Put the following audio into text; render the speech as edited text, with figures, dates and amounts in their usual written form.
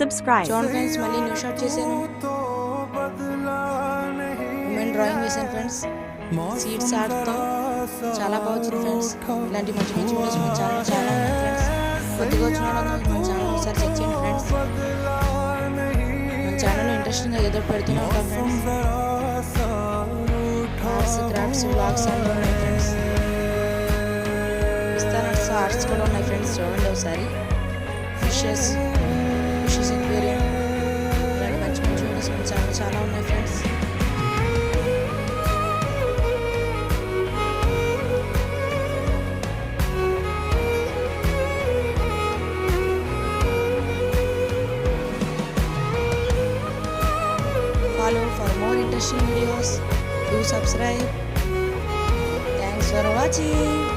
subscribe. చూడండి friends, మళ్ళీ new shot చేశాను. ఉమెన్ డ్రాయింగ్ వేసాను ఫ్రెండ్స్. సీడ్స్ ఆర్ట్తో చాలా బాగా వచ్చింది ఫ్రెండ్స్. ఇలాంటి మంచి మంచి వీడియోస్ మన ఛానల్ చాలా ఉన్నాయి ఫ్రెండ్స్. కొద్దిగా వచ్చిన వాళ్ళందరూ మన ఛానల్ ఒకసారి చెక్ చేయండి ఫ్రెండ్స్. మన ఛానల్లో ఇంట్రెస్టింగ్గా ఏదో పెడుతూనే ఉంటాం ఫ్రెండ్స్. ఆర్ట్స్, క్రాఫ్ట్స్, వ్లాగ్స్ అన్నీ ఉన్నాయి ఫ్రెండ్స్. పిస్తానట్స్ ఆర్ట్స్ కూడా ఉన్నాయి ఫ్రెండ్స్. చూడండి ఒకసారి. ఫిషెస్ ఎక్వేరియం, ఇలాంటి మంచి మంచి వీడియోస్ మన ఛానల్ చాలా ఉన్నాయి friends. Follow for more interesting videos. Do subscribe. Thanks for watching.